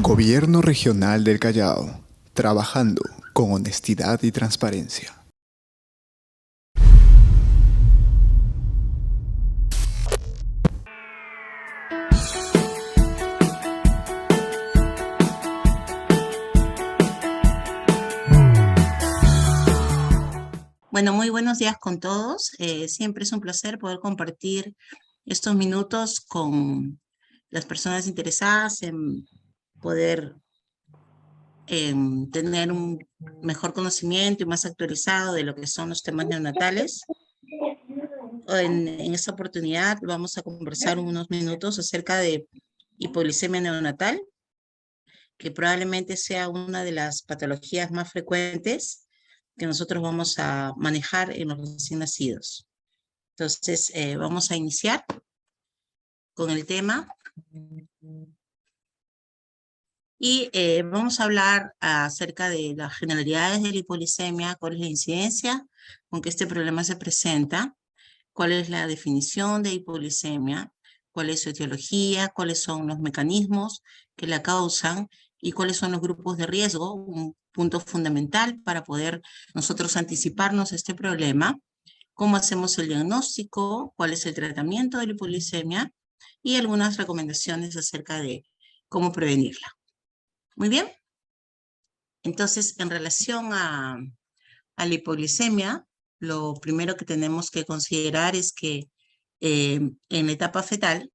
Gobierno Regional del Callao, trabajando con honestidad y transparencia. Bueno, muy buenos días con todos. Siempre es un placer poder compartir estos minutos con las personas interesadas en poder tener un mejor conocimiento y más actualizado de lo que son los temas neonatales. En esta oportunidad vamos a conversar unos minutos acerca de hipoglicemia neonatal, que probablemente sea una de las patologías más frecuentes que nosotros vamos a manejar en los recién nacidos. Entonces, vamos a iniciar con el tema y vamos a hablar acerca de las generalidades de la hipoglicemia, cuál es la incidencia con que este problema se presenta, cuál es la definición de hipoglicemia, cuál es su etiología, cuáles son los mecanismos que la causan y cuáles son los grupos de riesgo, un punto fundamental para poder nosotros anticiparnos a este problema, cómo hacemos el diagnóstico, cuál es el tratamiento de la hipoglicemia y algunas recomendaciones acerca de cómo prevenirla. Muy bien. Entonces, en relación a la hipoglicemia, lo primero que tenemos que considerar es que en la etapa fetal,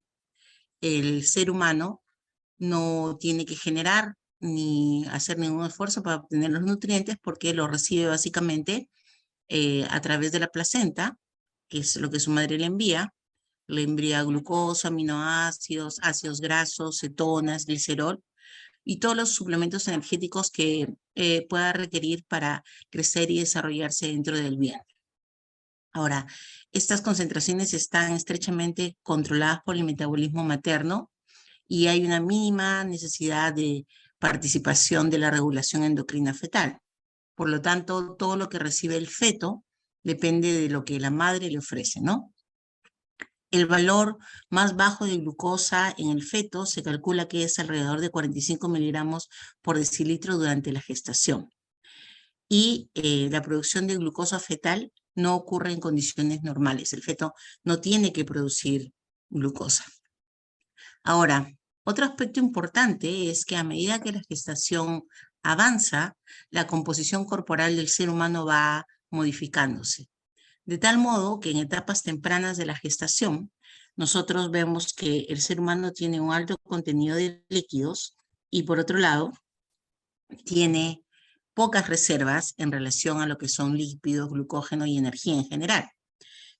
el ser humano no tiene que generar ni hacer ningún esfuerzo para obtener los nutrientes porque lo recibe básicamente a través de la placenta, que es lo que su madre le envía glucosa, aminoácidos, ácidos grasos, cetonas, glicerol y todos los suplementos energéticos que pueda requerir para crecer y desarrollarse dentro del vientre. Ahora, estas concentraciones están estrechamente controladas por el metabolismo materno y hay una mínima necesidad de participación de la regulación endocrina fetal. Por lo tanto, todo lo que recibe el feto depende de lo que la madre le ofrece, ¿no? El valor más bajo de glucosa en el feto se calcula que es alrededor de 45 miligramos por decilitro durante la gestación. Y la producción de glucosa fetal no ocurre en condiciones normales. El feto no tiene que producir glucosa. Ahora, otro aspecto importante es que a medida que la gestación avanza, la composición corporal del ser humano va modificándose. De tal modo que en etapas tempranas de la gestación, nosotros vemos que el ser humano tiene un alto contenido de líquidos y por otro lado, tiene pocas reservas en relación a lo que son lípidos, glucógeno y energía en general.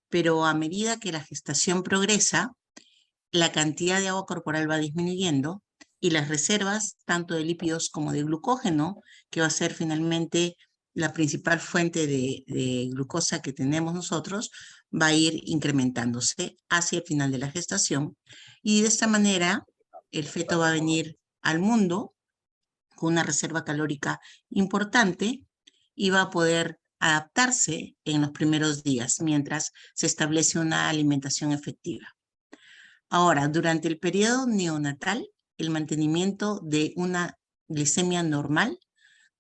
Pero a medida que la gestación progresa, la cantidad de agua corporal va disminuyendo y las reservas, tanto de lípidos como de glucógeno, que va a ser finalmente la principal fuente de glucosa que tenemos nosotros, va a ir incrementándose hacia el final de la gestación. Y de esta manera, el feto va a venir al mundo con una reserva calórica importante y va a poder adaptarse en los primeros días mientras se establece una alimentación efectiva. Ahora, durante el periodo neonatal, el mantenimiento de una glicemia normal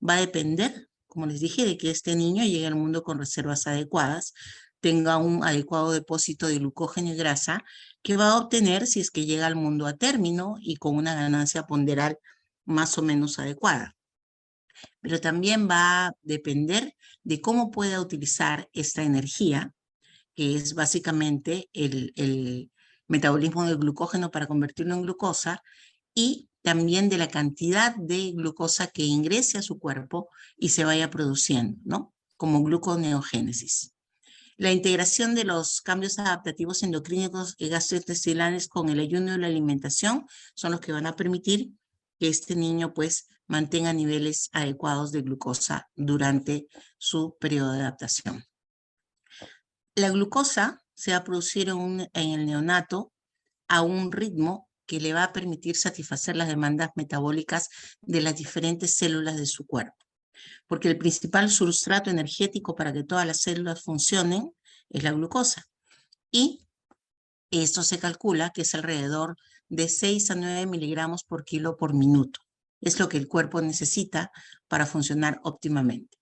va a depender, como les dije, de que este niño llegue al mundo con reservas adecuadas, tenga un adecuado depósito de glucógeno y grasa que va a obtener si es que llega al mundo a término y con una ganancia ponderal más o menos adecuada. Pero también va a depender de cómo pueda utilizar esta energía, que es básicamente el metabolismo del glucógeno para convertirlo en glucosa, y también de la cantidad de glucosa que ingrese a su cuerpo y se vaya produciendo, ¿no? Como gluconeogénesis. La integración de los cambios adaptativos endocrínicos y gastrointestinales con el ayuno y la alimentación son los que van a permitir que este niño pues mantenga niveles adecuados de glucosa durante su periodo de adaptación. La glucosa se va a producir en el neonato a un ritmo que le va a permitir satisfacer las demandas metabólicas de las diferentes células de su cuerpo, porque el principal sustrato energético para que todas las células funcionen es la glucosa. Y esto se calcula que es alrededor de 6 a 9 miligramos por kilo por minuto. Es lo que el cuerpo necesita para funcionar óptimamente.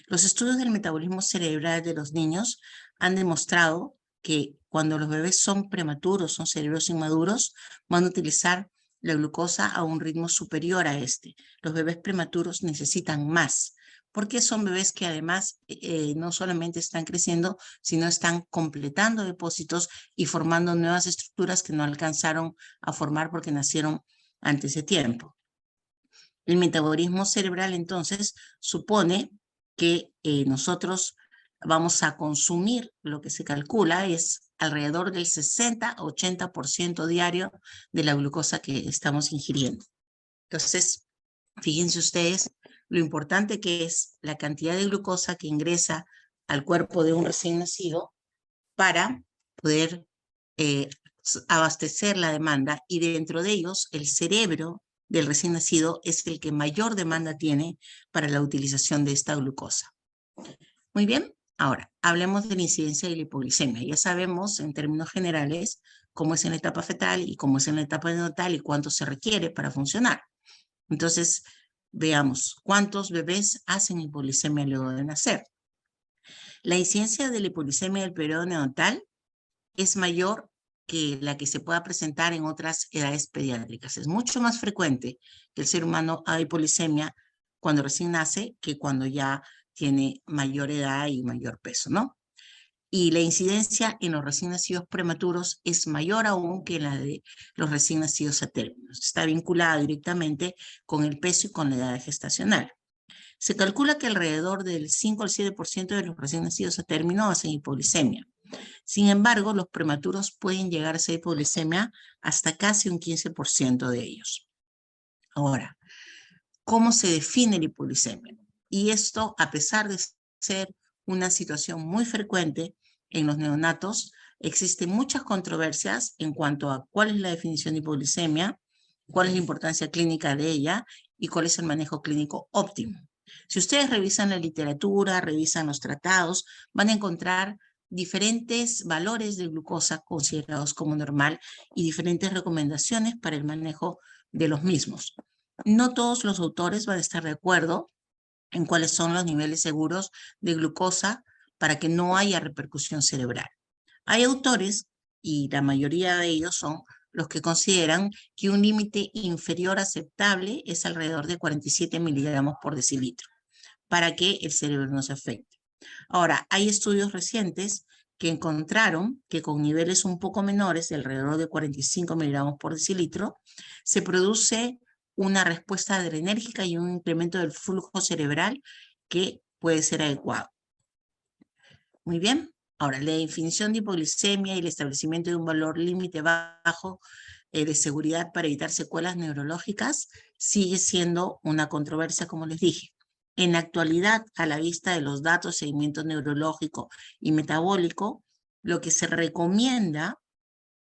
Los estudios del metabolismo cerebral de los niños han demostrado que cuando los bebés son prematuros, son cerebros inmaduros, van a utilizar la glucosa a un ritmo superior a este. Los bebés prematuros necesitan más, porque son bebés que además no solamente están creciendo, sino están completando depósitos y formando nuevas estructuras que no alcanzaron a formar porque nacieron antes de tiempo. El metabolismo cerebral entonces supone que nosotros vamos a consumir lo que se calcula es alrededor del 60-80% diario de la glucosa que estamos ingiriendo. Entonces, fíjense ustedes lo importante que es la cantidad de glucosa que ingresa al cuerpo de un recién nacido para poder abastecer la demanda, y dentro de ellos el cerebro del recién nacido es el que mayor demanda tiene para la utilización de esta glucosa. Muy bien, ahora hablemos de la incidencia de la hipoglicemia. Ya sabemos en términos generales cómo es en la etapa fetal y cómo es en la etapa neonatal y cuánto se requiere para funcionar. Entonces, veamos cuántos bebés hacen hipoglicemia luego de nacer. La incidencia de la hipoglicemia del periodo neonatal es mayor que la que se pueda presentar en otras edades pediátricas. Es mucho más frecuente que el ser humano haga hipoglicemia cuando recién nace que cuando ya tiene mayor edad y mayor peso, ¿no? Y la incidencia en los recién nacidos prematuros es mayor aún que la de los recién nacidos a términos. Está vinculada directamente con el peso y con la edad gestacional. Se calcula que alrededor del 5 al 7% de los recién nacidos a término hacen hipoglicemia. Sin embargo, los prematuros pueden llegar a ser hipoglicemia hasta casi un 15% de ellos. Ahora, ¿cómo se define la hipoglicemia? Y esto, a pesar de ser una situación muy frecuente en los neonatos, existen muchas controversias en cuanto a cuál es la definición de hipoglicemia, cuál es la importancia clínica de ella y cuál es el manejo clínico óptimo. Si ustedes revisan la literatura, revisan los tratados, van a encontrar diferentes valores de glucosa considerados como normal y diferentes recomendaciones para el manejo de los mismos. No todos los autores van a estar de acuerdo en cuáles son los niveles seguros de glucosa para que no haya repercusión cerebral. Hay autores, y la mayoría de ellos son los que consideran que un límite inferior aceptable es alrededor de 47 miligramos por decilitro para que el cerebro no se afecte. Ahora, hay estudios recientes que encontraron que con niveles un poco menores, de alrededor de 45 miligramos por decilitro, se produce una respuesta adrenérgica y un incremento del flujo cerebral que puede ser adecuado. Muy bien. Ahora, la definición de hipoglicemia y el establecimiento de un valor límite bajo de seguridad para evitar secuelas neurológicas sigue siendo una controversia, como les dije. En la actualidad, a la vista de los datos de seguimiento neurológico y metabólico, lo que se recomienda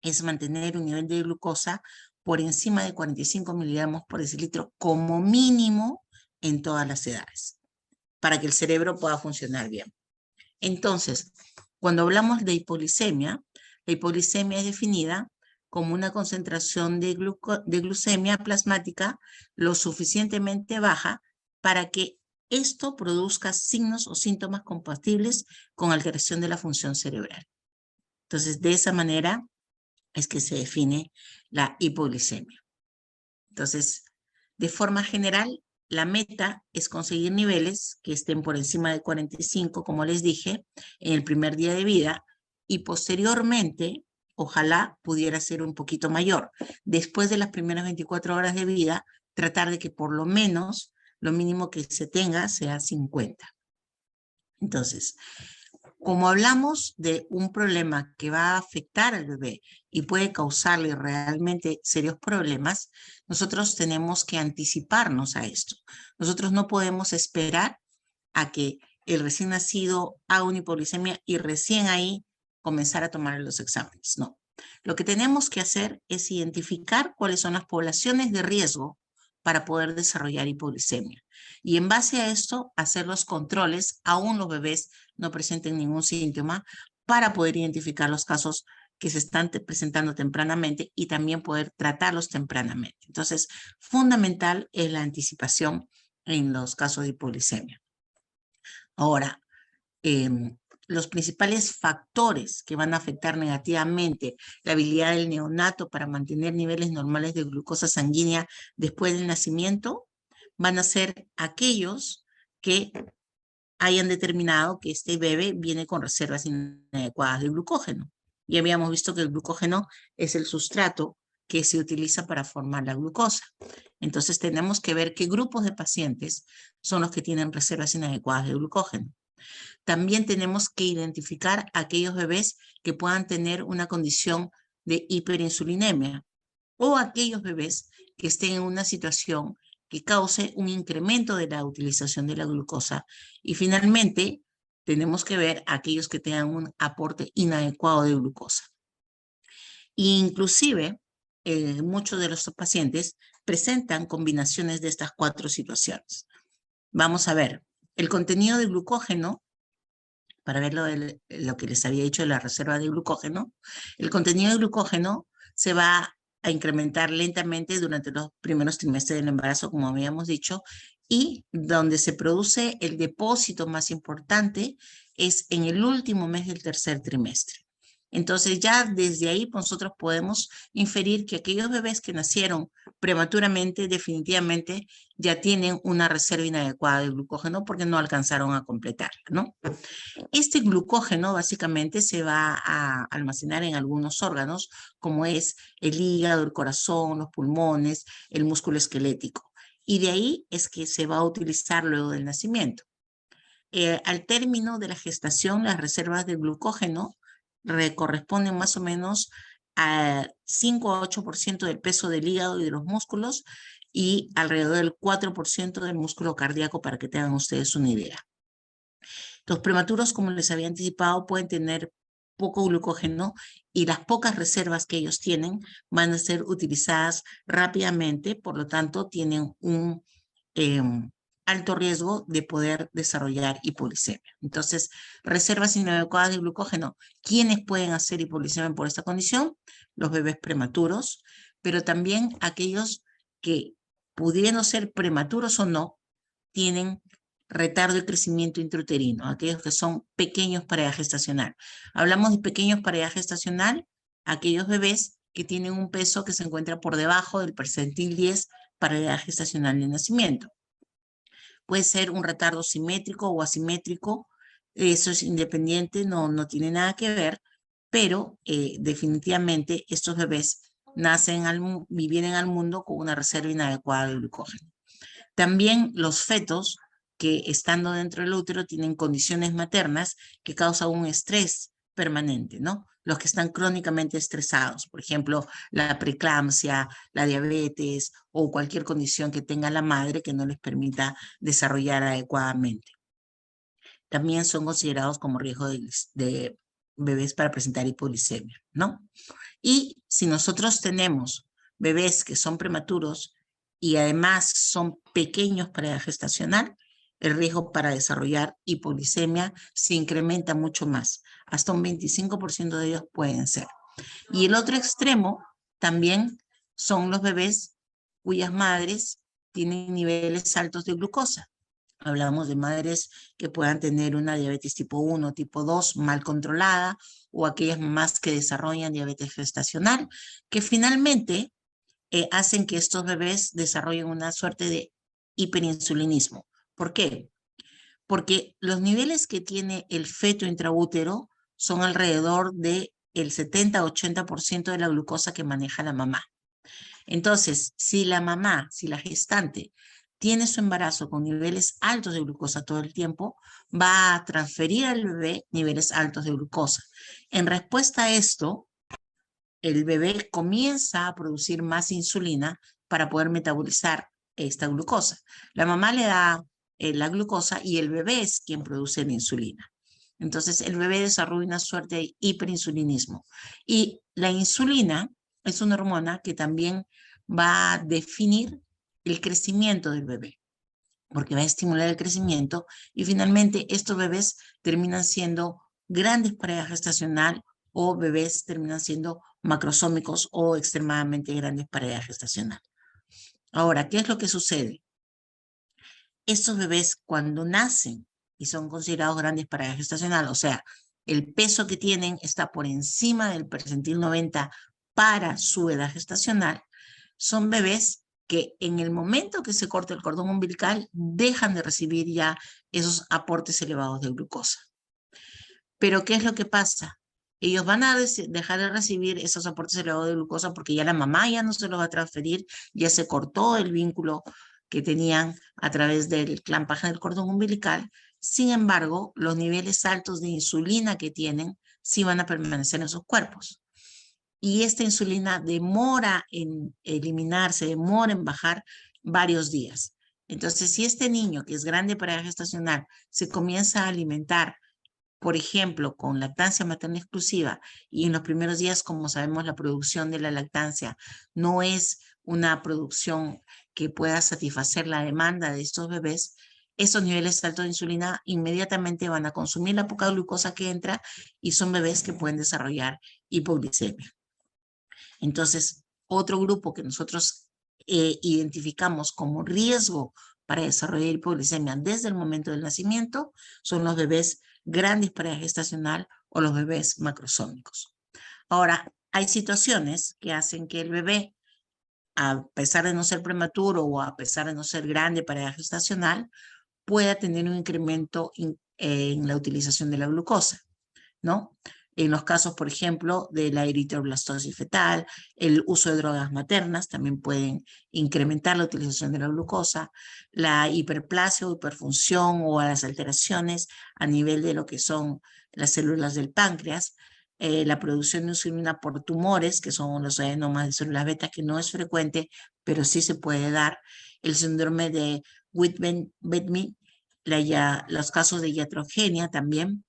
es mantener un nivel de glucosa por encima de 45 miligramos por decilitro como mínimo en todas las edades, para que el cerebro pueda funcionar bien. Entonces, cuando hablamos de hipoglicemia, la hipoglicemia es definida como una concentración de glucemia plasmática lo suficientemente baja para que esto produzca signos o síntomas compatibles con alteración de la función cerebral. Entonces, de esa manera es que se define la hipoglicemia. Entonces, de forma general, la meta es conseguir niveles que estén por encima de 45, como les dije, en el primer día de vida, y posteriormente, ojalá pudiera ser un poquito mayor. Después de las primeras 24 horas de vida, tratar de que por lo menos, lo mínimo que se tenga sea 50. Entonces, como hablamos de un problema que va a afectar al bebé y puede causarle realmente serios problemas, nosotros tenemos que anticiparnos a esto. Nosotros no podemos esperar a que el recién nacido haga una hipoglicemia y recién ahí comenzar a tomar los exámenes. No. Lo que tenemos que hacer es identificar cuáles son las poblaciones de riesgo para poder desarrollar hipoglicemia. Y en base a esto, hacer los controles, aún los bebés no presenten ningún síntoma, para poder identificar los casos que se están presentando tempranamente y también poder tratarlos tempranamente. Entonces, fundamental es la anticipación en los casos de hipoglicemia. Ahora, los principales factores que van a afectar negativamente la habilidad del neonato para mantener niveles normales de glucosa sanguínea después del nacimiento van a ser aquellos que hayan determinado que este bebé viene con reservas inadecuadas de glucógeno. Ya habíamos visto que el glucógeno es el sustrato que se utiliza para formar la glucosa. Entonces tenemos que ver qué grupos de pacientes son los que tienen reservas inadecuadas de glucógeno. También tenemos que identificar a aquellos bebés que puedan tener una condición de hiperinsulinemia o aquellos bebés que estén en una situación que cause un incremento de la utilización de la glucosa. Y finalmente, tenemos que ver a aquellos que tengan un aporte inadecuado de glucosa. Inclusive, muchos de los pacientes presentan combinaciones de estas 4 situaciones. Vamos a ver, el contenido de glucógeno, para ver lo que les había dicho de la reserva de glucógeno, el contenido de glucógeno se va a incrementar lentamente durante los primeros trimestres del embarazo, como habíamos dicho, y donde se produce el depósito más importante es en el último mes del tercer trimestre. Entonces ya desde ahí nosotros podemos inferir que aquellos bebés que nacieron prematuramente definitivamente ya tienen una reserva inadecuada de glucógeno porque no alcanzaron a completarla, ¿no? Este glucógeno básicamente se va a almacenar en algunos órganos, como es el hígado, el corazón, los pulmones, el músculo esquelético. Y de ahí es que se va a utilizar luego del nacimiento. Al término de la gestación, las reservas de glucógeno corresponden más o menos a 5 a 8% del peso del hígado y de los músculos y alrededor del 4% del músculo cardíaco, para que tengan ustedes una idea. Los prematuros, como les había anticipado, pueden tener poco glucógeno y las pocas reservas que ellos tienen van a ser utilizadas rápidamente, por lo tanto tienen un alto riesgo de poder desarrollar hipoglicemia. Entonces, reservas inadecuadas de glucógeno. ¿Quiénes pueden hacer hipoglicemia por esta condición? Los bebés prematuros, pero también aquellos que, pudiendo ser prematuros o no, tienen retardo de crecimiento intrauterino, aquellos que son pequeños para edad gestacional. Hablamos de pequeños para edad gestacional, aquellos bebés que tienen un peso que se encuentra por debajo del percentil 10 para edad gestacional de nacimiento. Puede ser un retardo simétrico o asimétrico, eso es independiente, no tiene nada que ver, pero definitivamente estos bebés vienen al mundo con una reserva inadecuada de glucógeno. También los fetos que estando dentro del útero tienen condiciones maternas que causan un estrés permanente, ¿no? Los que están crónicamente estresados, por ejemplo, la preeclampsia, la diabetes o cualquier condición que tenga la madre que no les permita desarrollar adecuadamente. También son considerados como riesgo de bebés para presentar hipoglicemia, ¿no? Y si nosotros tenemos bebés que son prematuros y además son pequeños para edad gestacional, el riesgo para desarrollar hipoglicemia se incrementa mucho más. Hasta un 25% de ellos pueden ser. Y el otro extremo también son los bebés cuyas madres tienen niveles altos de glucosa. Hablamos de madres que puedan tener una diabetes tipo 1, tipo 2 mal controlada, o aquellas mamás que desarrollan diabetes gestacional, que finalmente hacen que estos bebés desarrollen una suerte de hiperinsulinismo. ¿Por qué? Porque los niveles que tiene el feto intraútero son alrededor del 70-80% de la glucosa que maneja la mamá. Entonces, si la mamá, si la gestante tiene su embarazo con niveles altos de glucosa todo el tiempo, va a transferir al bebé niveles altos de glucosa. En respuesta a esto, el bebé comienza a producir más insulina para poder metabolizar esta glucosa. La mamá le da la glucosa y el bebé es quien produce la insulina. Entonces, el bebé desarrolla una suerte de hiperinsulinismo. Y la insulina es una hormona que también va a definir el crecimiento del bebé, porque va a estimular el crecimiento y finalmente estos bebés terminan siendo grandes para edad gestacional o bebés terminan siendo macrosómicos o extremadamente grandes para edad gestacional. Ahora, ¿qué es lo que sucede? Estos bebés cuando nacen y son considerados grandes para edad gestacional, o sea, el peso que tienen está por encima del percentil 90 para su edad gestacional, son bebés que en el momento que se corta el cordón umbilical dejan de recibir ya esos aportes elevados de glucosa. Pero ¿qué es lo que pasa? Ellos van a dejar de recibir esos aportes elevados de glucosa porque ya la mamá ya no se los va a transferir, ya se cortó el vínculo que tenían a través del clampaje del cordón umbilical. Sin embargo, los niveles altos de insulina que tienen sí van a permanecer en sus cuerpos. Y esta insulina demora en eliminarse, demora en bajar varios días. Entonces, si este niño que es grande para edad gestacional se comienza a alimentar, por ejemplo, con lactancia materna exclusiva, y en los primeros días, como sabemos, la producción de la lactancia no es una producción que pueda satisfacer la demanda de estos bebés, esos niveles altos de insulina inmediatamente van a consumir la poca glucosa que entra y son bebés que pueden desarrollar hipoglicemia. Entonces, otro grupo que nosotros identificamos como riesgo para desarrollar hipoglicemia desde el momento del nacimiento son los bebés grandes para edad gestacional o los bebés macrosómicos. Ahora, hay situaciones que hacen que el bebé, a pesar de no ser prematuro o a pesar de no ser grande para edad gestacional, pueda tener un incremento en la utilización de la glucosa, ¿no? En los casos, por ejemplo, de la eritroblastosis fetal, el uso de drogas maternas también pueden incrementar la utilización de la glucosa, la hiperplasia o hiperfunción o las alteraciones a nivel de lo que son las células del páncreas, la producción de insulina por tumores, que son los adenomas de células beta, que no es frecuente, pero sí se puede dar, el síndrome de Whitman, los casos de iatrogenia también,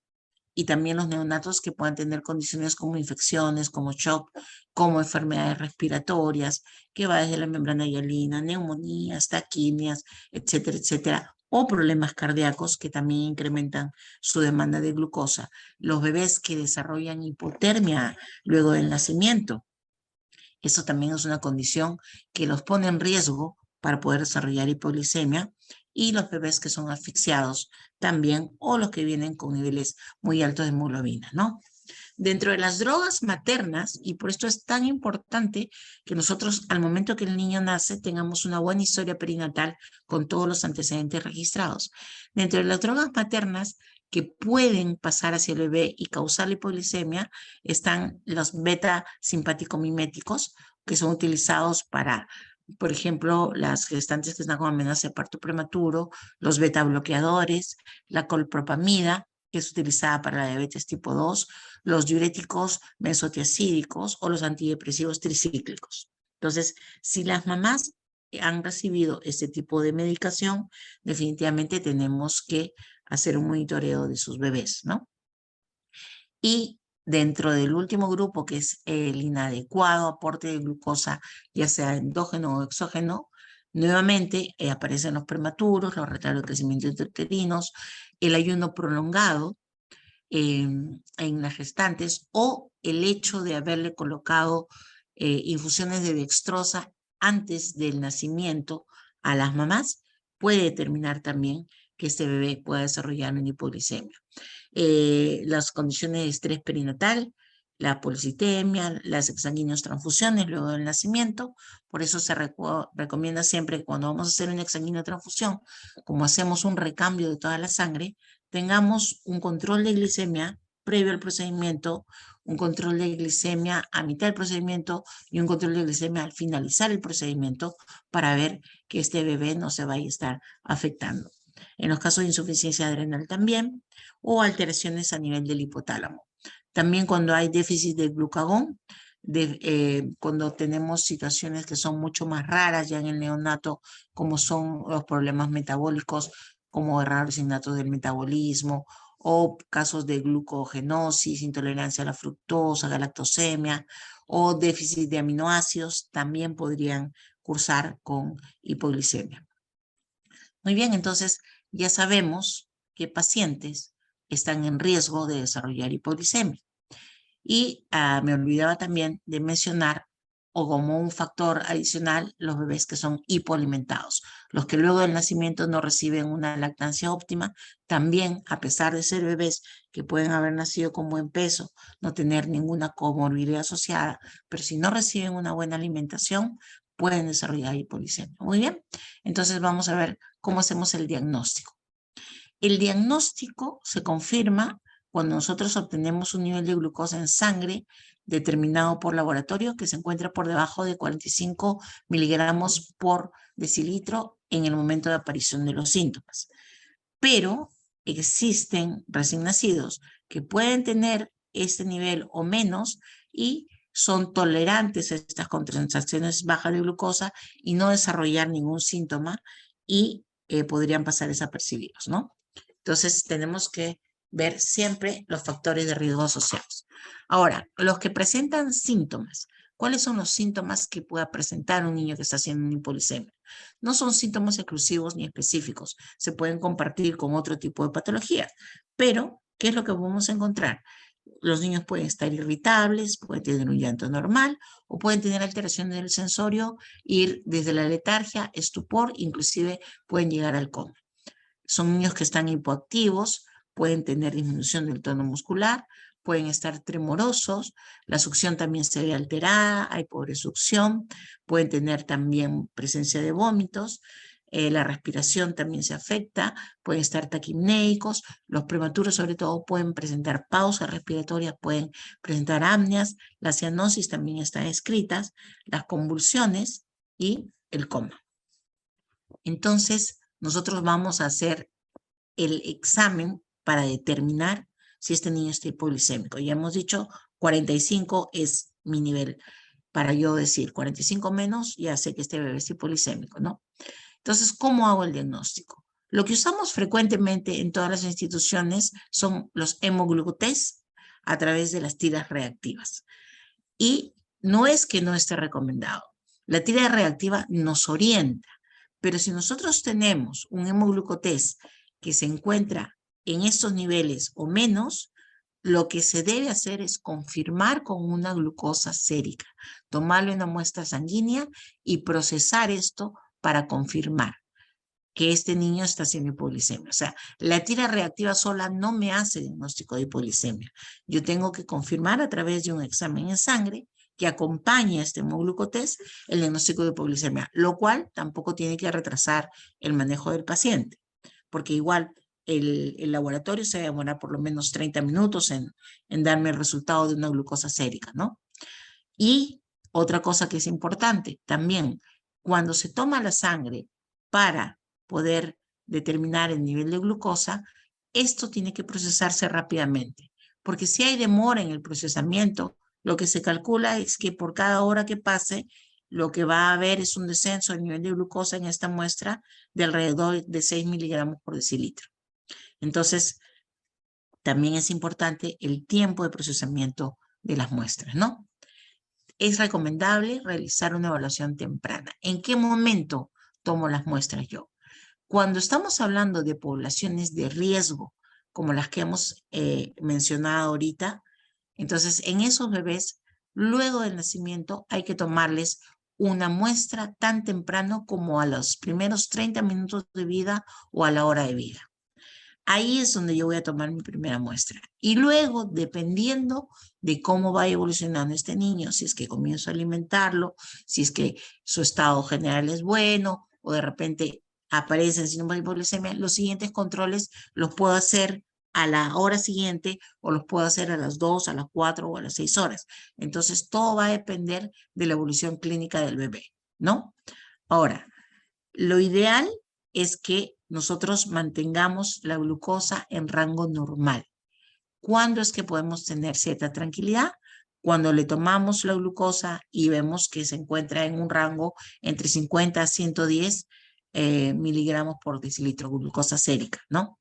y también los neonatos que puedan tener condiciones como infecciones, como shock, como enfermedades respiratorias, que va desde la membrana hialina, neumonías, taquimias, etcétera, etcétera, o problemas cardíacos que también incrementan su demanda de glucosa. Los bebés que desarrollan hipotermia luego del nacimiento, eso también es una condición que los pone en riesgo para poder desarrollar hipoglicemia, y los bebés que son asfixiados también, o los que vienen con niveles muy altos de hemoglobina, ¿no? Dentro de las drogas maternas, y por esto es tan importante que nosotros al momento que el niño nace tengamos una buena historia perinatal con todos los antecedentes registrados. Dentro de las drogas maternas que pueden pasar hacia el bebé y causar la hipoglicemia están los beta simpático-miméticos, que son utilizados para, por ejemplo, las gestantes que están con amenaza de parto prematuro, los beta bloqueadores, la colpropamida, que es utilizada para la diabetes tipo 2, los diuréticos benzotiazídicos o los antidepresivos tricíclicos. Entonces, si las mamás han recibido este tipo de medicación, definitivamente tenemos que hacer un monitoreo de sus bebés, ¿no? Y dentro del último grupo, que es el inadecuado aporte de glucosa, ya sea endógeno o exógeno, nuevamente aparecen los prematuros, los retardos de crecimiento intrauterinos, el ayuno prolongado en las gestantes, o el hecho de haberle colocado infusiones de dextrosa antes del nacimiento a las mamás puede determinar también que este bebé pueda desarrollar una hipoglicemia. Las condiciones de estrés perinatal, la policitemia, las exsanguíneas transfusiones luego del nacimiento. Por eso se recomienda siempre que cuando vamos a hacer una exsanguínea transfusión, como hacemos un recambio de toda la sangre, tengamos un control de glicemia previo al procedimiento, un control de glicemia a mitad del procedimiento y un control de glicemia al finalizar el procedimiento para ver que este bebé no se vaya a estar afectando. En los casos de insuficiencia adrenal también, o alteraciones a nivel del hipotálamo. También cuando hay déficit de glucagón, cuando tenemos situaciones que son mucho más raras ya en el neonato, como son los problemas metabólicos, como errores innatos del metabolismo, o casos de glucogenosis, intolerancia a la fructosa, galactosemia, o déficit de aminoácidos, también podrían cursar con hipoglicemia. Muy bien, entonces ya sabemos qué pacientes están en riesgo de desarrollar hipoglicemia. Y me olvidaba también de mencionar, o como un factor adicional, los bebés que son hipoalimentados. Los que luego del nacimiento no reciben una lactancia óptima, también, a pesar de ser bebés que pueden haber nacido con buen peso, no tener ninguna comorbilidad asociada, pero si no reciben una buena alimentación, pueden desarrollar hipoglicemia. Muy bien, entonces vamos a ver cómo hacemos el diagnóstico. El diagnóstico se confirma cuando nosotros obtenemos un nivel de glucosa en sangre determinado por laboratorio que se encuentra por debajo de 45 miligramos por decilitro en el momento de aparición de los síntomas. Pero existen recién nacidos que pueden tener este nivel o menos y son tolerantes a estas concentraciones bajas de glucosa y no desarrollar ningún síntoma y podrían pasar desapercibidos, ¿no? Entonces tenemos que ver siempre los factores de riesgo asociados. Ahora, los que presentan síntomas, ¿cuáles son los síntomas que pueda presentar un niño que está haciendo una hipoglicemia? No son síntomas exclusivos ni específicos, se pueden compartir con otro tipo de patologías, pero ¿qué es lo que vamos a encontrar? Los niños pueden estar irritables, pueden tener un llanto normal o pueden tener alteraciones del sensorio, ir desde la letargia, estupor, inclusive pueden llegar al coma. Son niños que están hipoactivos, pueden tener disminución del tono muscular, pueden estar tremorosos, la succión también se ve alterada, hay pobre succión, pueden tener también presencia de vómitos, la respiración también se afecta, pueden estar taquipnéicos, los prematuros sobre todo pueden presentar pausas respiratorias, pueden presentar apneas, la cianosis también está escritas, las convulsiones y el coma. Entonces, nosotros vamos a hacer el examen para determinar si este niño está hipoglicémico. Ya hemos dicho, 45 es mi nivel. Para yo decir 45 menos, ya sé que este bebé es hipoglicémico, ¿no? Entonces, ¿cómo hago el diagnóstico? Lo que usamos frecuentemente en todas las instituciones son los hemoglucotest a través de las tiras reactivas. Y no es que no esté recomendado. La tira reactiva nos orienta, pero si nosotros tenemos un hemoglucotest que se encuentra en estos niveles o menos, lo que se debe hacer es confirmar con una glucosa sérica, tomarle una muestra sanguínea y procesar esto para confirmar que este niño está haciendo hipoglicemia. O sea, la tira reactiva sola no me hace diagnóstico de hipoglicemia. Yo tengo que confirmar a través de un examen en sangre que acompañe a este hemoglucotest el diagnóstico de hipoglicemia, lo cual tampoco tiene que retrasar el manejo del paciente, porque igual el laboratorio se va a demorar por lo menos 30 minutos en darme el resultado de una glucosa sérica, ¿no? Y otra cosa que es importante también, cuando se toma la sangre para poder determinar el nivel de glucosa, esto tiene que procesarse rápidamente, porque si hay demora en el procesamiento, lo que se calcula es que por cada hora que pase, lo que va a haber es un descenso del nivel de glucosa en esta muestra de alrededor de 6 miligramos por decilitro. Entonces, también es importante el tiempo de procesamiento de las muestras, ¿no? Es recomendable realizar una evaluación temprana. ¿En qué momento tomo las muestras yo? Cuando estamos hablando de poblaciones de riesgo, como las que hemos mencionado ahorita, entonces en esos bebés, luego del nacimiento, hay que tomarles una muestra tan temprano como a los primeros 30 minutos de vida o a la hora de vida. Ahí es donde yo voy a tomar mi primera muestra. Y luego, dependiendo de cómo va evolucionando este niño, si es que comienzo a alimentarlo, si es que su estado general es bueno, o de repente aparecen síntomas de hipoglicemia, los siguientes controles los puedo hacer a la hora siguiente, o los puedo hacer a las 2, a las 4 o a las 6 horas. Entonces, todo va a depender de la evolución clínica del bebé, ¿no? Ahora, lo ideal es que nosotros mantengamos la glucosa en rango normal. ¿Cuándo es que podemos tener cierta tranquilidad? Cuando le tomamos la glucosa y vemos que se encuentra en un rango entre 50 a 110 miligramos por decilitro, glucosa sérica, ¿no?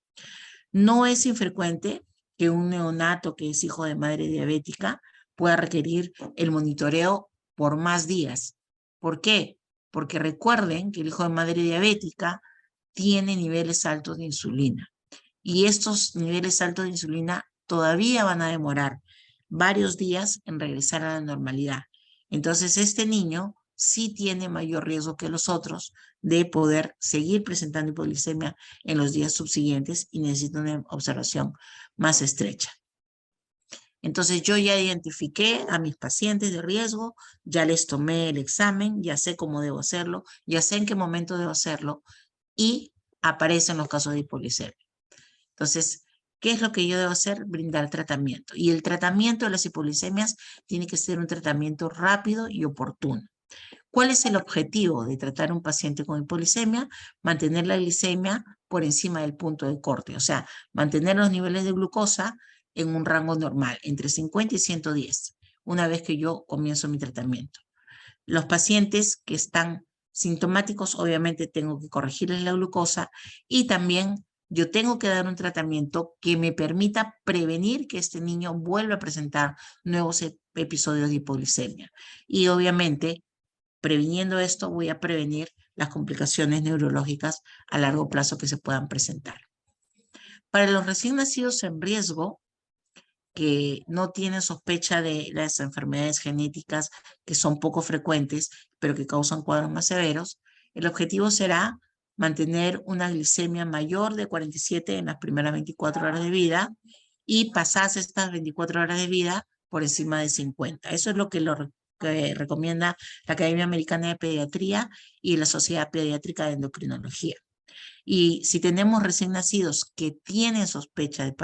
No es infrecuente que un neonato que es hijo de madre diabética pueda requerir el monitoreo por más días. ¿Por qué? Porque recuerden que el hijo de madre diabética tiene niveles altos de insulina y estos niveles altos de insulina todavía van a demorar varios días en regresar a la normalidad. Entonces, este niño sí tiene mayor riesgo que los otros de poder seguir presentando hipoglicemia en los días subsiguientes y necesita una observación más estrecha. Entonces yo ya identifiqué a mis pacientes de riesgo, ya les tomé el examen, ya sé cómo debo hacerlo, ya sé en qué momento debo hacerlo y aparecen los casos de hipoglicemia. Entonces, ¿qué es lo que yo debo hacer? Brindar tratamiento. Y el tratamiento de las hipoglicemias tiene que ser un tratamiento rápido y oportuno. ¿Cuál es el objetivo de tratar a un paciente con hipoglicemia? Mantener la glicemia por encima del punto de corte, o sea, mantener los niveles de glucosa en un rango normal, entre 50 y 110, una vez que yo comienzo mi tratamiento. Los pacientes que están sintomáticos, obviamente tengo que corregirles la glucosa y también yo tengo que dar un tratamiento que me permita prevenir que este niño vuelva a presentar nuevos episodios de hipoglicemia. Y obviamente, previniendo esto, voy a prevenir las complicaciones neurológicas a largo plazo que se puedan presentar. Para los recién nacidos en riesgo, que no tienen sospecha de las enfermedades genéticas que son poco frecuentes, pero que causan cuadros más severos, el objetivo será mantener una glicemia mayor de 47 en las primeras 24 horas de vida y pasadas estas 24 horas de vida por encima de 50. Eso es lo que recomienda la Academia Americana de Pediatría y la Sociedad Pediátrica de Endocrinología. Y si tenemos recién nacidos que tienen sospecha de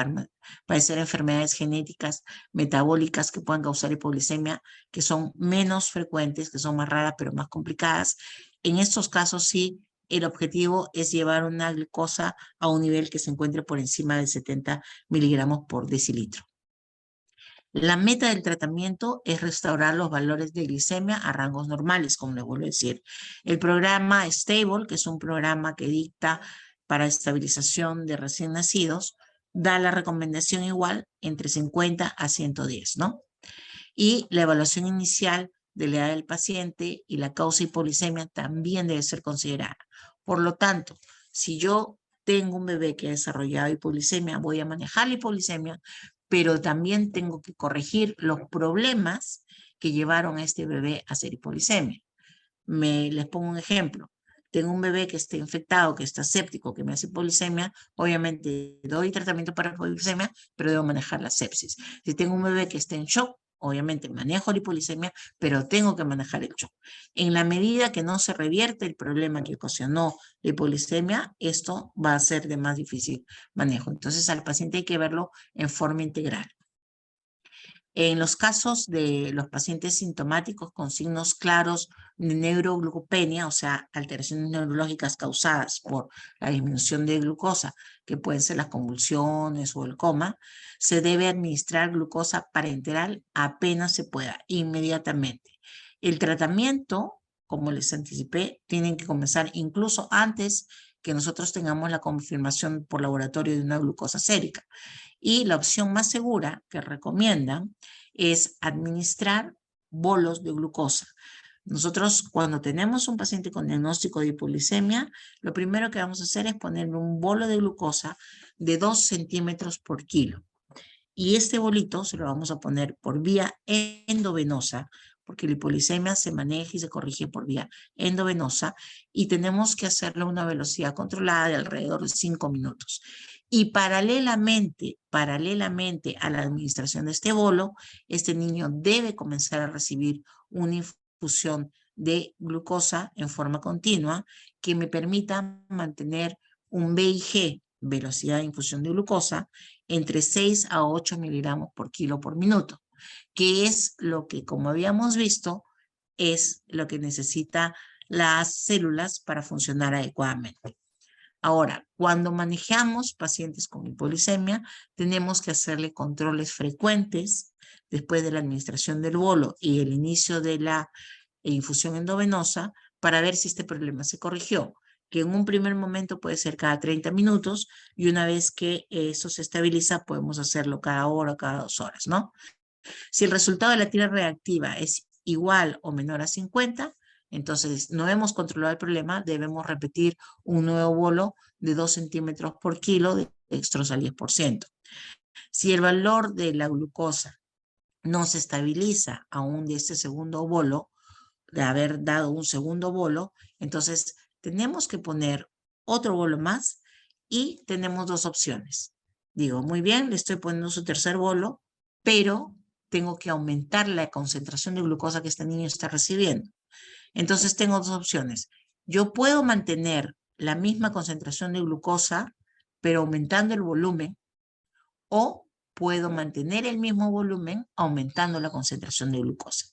padecer enfermedades genéticas metabólicas que puedan causar hipoglicemia, que son menos frecuentes, que son más raras pero más complicadas, en estos casos sí, el objetivo es llevar una glucosa a un nivel que se encuentre por encima de 70 miligramos por decilitro. La meta del tratamiento es restaurar los valores de glicemia a rangos normales, como les vuelvo a decir. El programa Stable, que es un programa que dicta para estabilización de recién nacidos, da la recomendación igual entre 50 a 110, ¿no? Y la evaluación inicial de la edad del paciente y la causa de hipoglicemia también debe ser considerada. Por lo tanto, si yo tengo un bebé que ha desarrollado hipoglicemia, voy a manejar la hipoglicemia, pero también tengo que corregir los problemas que llevaron a este bebé a hacer hipoglicemia. Les pongo un ejemplo. Tengo un bebé que está infectado, que está séptico, que me hace hipoglicemia, obviamente doy tratamiento para hipoglicemia, pero debo manejar la sepsis. Si tengo un bebé que está en shock, obviamente manejo la hipoglicemia, pero tengo que manejar el shock. En la medida que no se revierte el problema que ocasionó la hipoglicemia, esto va a ser de más difícil manejo. Entonces al paciente hay que verlo en forma integral. En los casos de los pacientes sintomáticos con signos claros de neuroglucopenia, o sea, alteraciones neurológicas causadas por la disminución de glucosa, que pueden ser las convulsiones o el coma, se debe administrar glucosa parenteral apenas se pueda, inmediatamente. El tratamiento, como les anticipé, tiene que comenzar incluso antes que nosotros tengamos la confirmación por laboratorio de una glucosa sérica. Y la opción más segura que recomiendan es administrar bolos de glucosa. Nosotros cuando tenemos un paciente con diagnóstico de hipoglicemia, lo primero que vamos a hacer es ponerle un bolo de glucosa de 2 centímetros por kilo. Y este bolito se lo vamos a poner por vía endovenosa, porque la hipoglicemia se maneja y se corrige por vía endovenosa y tenemos que hacerlo a una velocidad controlada de alrededor de 5 minutos. Y paralelamente a la administración de este bolo, este niño debe comenzar a recibir una infusión de glucosa en forma continua que me permita mantener un VIG, velocidad de infusión de glucosa, entre 6 a 8 miligramos por kilo por minuto, que es lo que, como habíamos visto, es lo que necesitan las células para funcionar adecuadamente. Ahora, cuando manejamos pacientes con hipoglicemia, tenemos que hacerle controles frecuentes después de la administración del bolo y el inicio de la infusión endovenosa para ver si este problema se corrigió, que en un primer momento puede ser cada 30 minutos y una vez que eso se estabiliza podemos hacerlo cada hora, cada 2 horas, ¿no? Si el resultado de la tira reactiva es igual o menor a 50, entonces no hemos controlado el problema, debemos repetir un nuevo bolo de 2 centímetros por kilo de dextrosa al 10%. Si el valor de la glucosa no se estabiliza aún de este segundo bolo, de haber dado un segundo bolo, entonces tenemos que poner otro bolo más y tenemos dos opciones. Digo, muy bien, le estoy poniendo su tercer bolo, pero tengo que aumentar la concentración de glucosa que este niño está recibiendo. Entonces tengo dos opciones. Yo puedo mantener la misma concentración de glucosa, pero aumentando el volumen, o puedo mantener el mismo volumen aumentando la concentración de glucosa.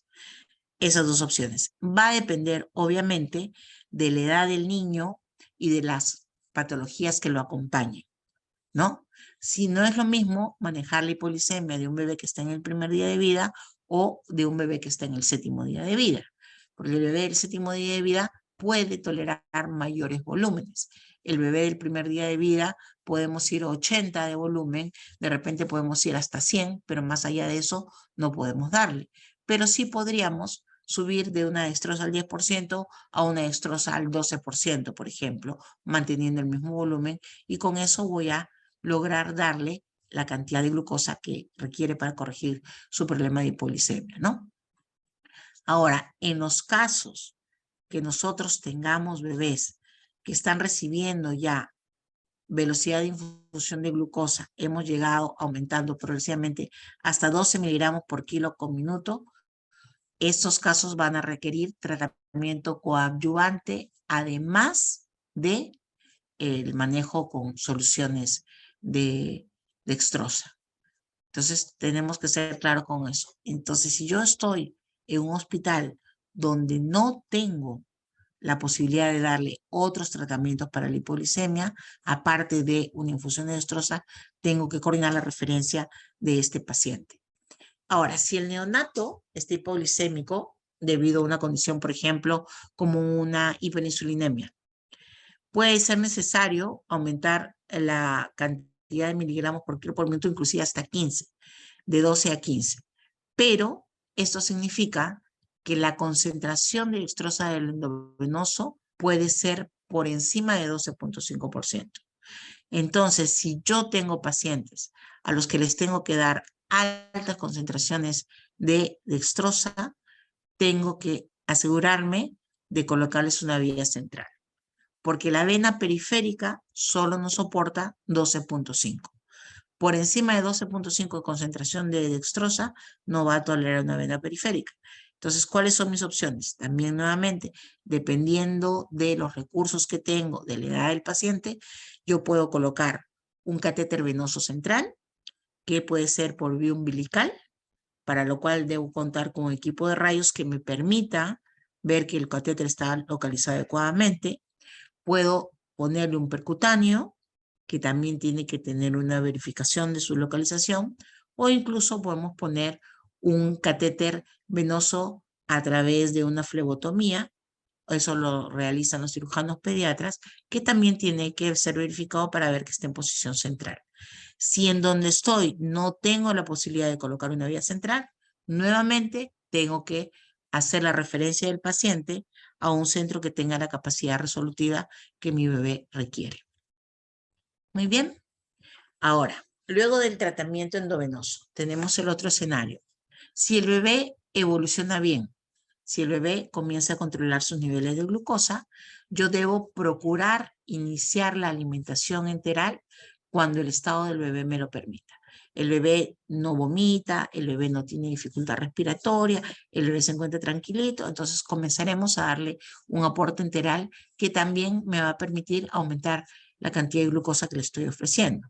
Esas dos opciones. Va a depender, obviamente, de la edad del niño y de las patologías que lo acompañen, ¿no? Si no es lo mismo manejar la hipoglicemia de un bebé que está en el primer día de vida o de un bebé que está en el séptimo día de vida, porque el bebé del séptimo día de vida puede tolerar mayores volúmenes. El bebé del primer día de vida podemos ir a 80 de volumen, de repente podemos ir hasta 100, pero más allá de eso no podemos darle. Pero sí podríamos subir de una dextrosa al 10% a una dextrosa al 12%, por ejemplo, manteniendo el mismo volumen, y con eso voy a lograr darle la cantidad de glucosa que requiere para corregir su problema de hipoglicemia, ¿no? Ahora, en los casos que nosotros tengamos bebés que están recibiendo ya velocidad de infusión de glucosa, hemos llegado aumentando progresivamente hasta 12 miligramos por kilo con minuto, estos casos van a requerir tratamiento coadyuvante, además de el manejo con soluciones de dextrosa. Entonces, tenemos que ser claros con eso. Entonces, si yo estoy en un hospital donde no tengo la posibilidad de darle otros tratamientos para la hipoglicemia, aparte de una infusión de dextrosa, tengo que coordinar la referencia de este paciente. Ahora, si el neonato está hipoglicémico debido a una condición, por ejemplo, como una hiperinsulinemia, puede ser necesario aumentar la cantidad de miligramos por kilo por minuto, inclusive hasta 15, de 12 a 15. Pero esto significa que la concentración de dextrosa del endovenoso puede ser por encima de 12.5%. Entonces, si yo tengo pacientes a los que les tengo que dar altas concentraciones de dextrosa, tengo que asegurarme de colocarles una vía central, porque la vena periférica solo nos soporta 12.5. Por encima de 12.5 de concentración de dextrosa, no va a tolerar una vena periférica. Entonces, ¿cuáles son mis opciones? También nuevamente, dependiendo de los recursos que tengo, de la edad del paciente, yo puedo colocar un catéter venoso central, que puede ser por vía umbilical, para lo cual debo contar con un equipo de rayos que me permita ver que el catéter está localizado adecuadamente. Puedo ponerle un percutáneo, que también tiene que tener una verificación de su localización, o incluso podemos poner un catéter venoso a través de una flebotomía. Eso lo realizan los cirujanos pediatras, que también tiene que ser verificado para ver que esté en posición central. Si en donde estoy no tengo la posibilidad de colocar una vía central, nuevamente tengo que hacer la referencia del paciente a un centro que tenga la capacidad resolutiva que mi bebé requiere. Muy bien. Ahora, luego del tratamiento endovenoso, tenemos el otro escenario. Si el bebé evoluciona bien, si el bebé comienza a controlar sus niveles de glucosa, yo debo procurar iniciar la alimentación enteral cuando el estado del bebé me lo permita. El bebé no vomita, el bebé no tiene dificultad respiratoria, el bebé se encuentra tranquilito, entonces comenzaremos a darle un aporte enteral que también me va a permitir aumentar la cantidad de glucosa que le estoy ofreciendo.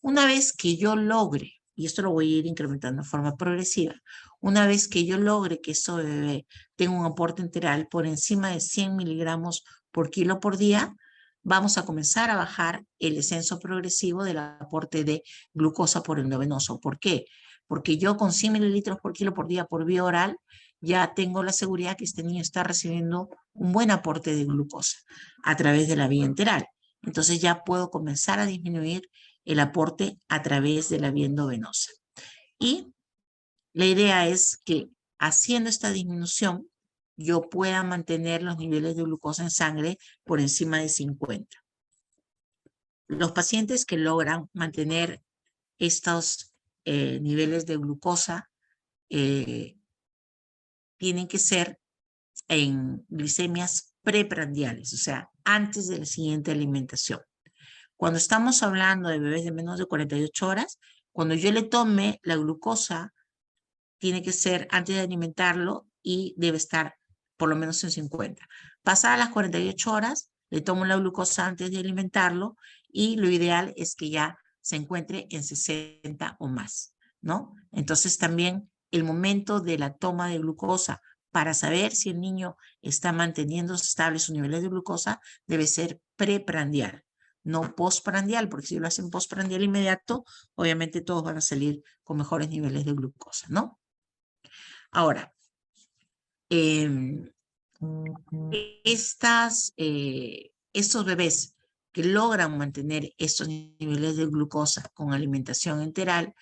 Una vez que yo logre, y esto lo voy a ir incrementando de forma progresiva, una vez que yo logre que ese bebé tenga un aporte enteral por encima de 100 miligramos por kilo por día, vamos a comenzar a bajar el descenso progresivo del aporte de glucosa por endovenoso. ¿Por qué? Porque yo con 100 mililitros por kilo por día por vía oral ya tengo la seguridad que este niño está recibiendo un buen aporte de glucosa a través de la vía enteral. Entonces ya puedo comenzar a disminuir el aporte a través de la vía endovenosa. Y la idea es que haciendo esta disminución, yo pueda mantener los niveles de glucosa en sangre por encima de 50. Los pacientes que logran mantener estos niveles de glucosa tienen que ser en glicemias preprandiales, o sea, antes de la siguiente alimentación. Cuando estamos hablando de bebés de menos de 48 horas, cuando yo le tome la glucosa, tiene que ser antes de alimentarlo y debe estar por lo menos en 50. Pasadas las 48 horas, le tomo la glucosa antes de alimentarlo y lo ideal es que ya se encuentre en 60 o más, ¿no? Entonces también el momento de la toma de glucosa para saber si el niño está manteniendo estables sus niveles de glucosa debe ser preprandial, no postprandial, porque si lo hacen postprandial inmediato, obviamente todos van a salir con mejores niveles de glucosa, ¿no? Ahora, estos bebés que logran mantener estos niveles de glucosa con alimentación enteral,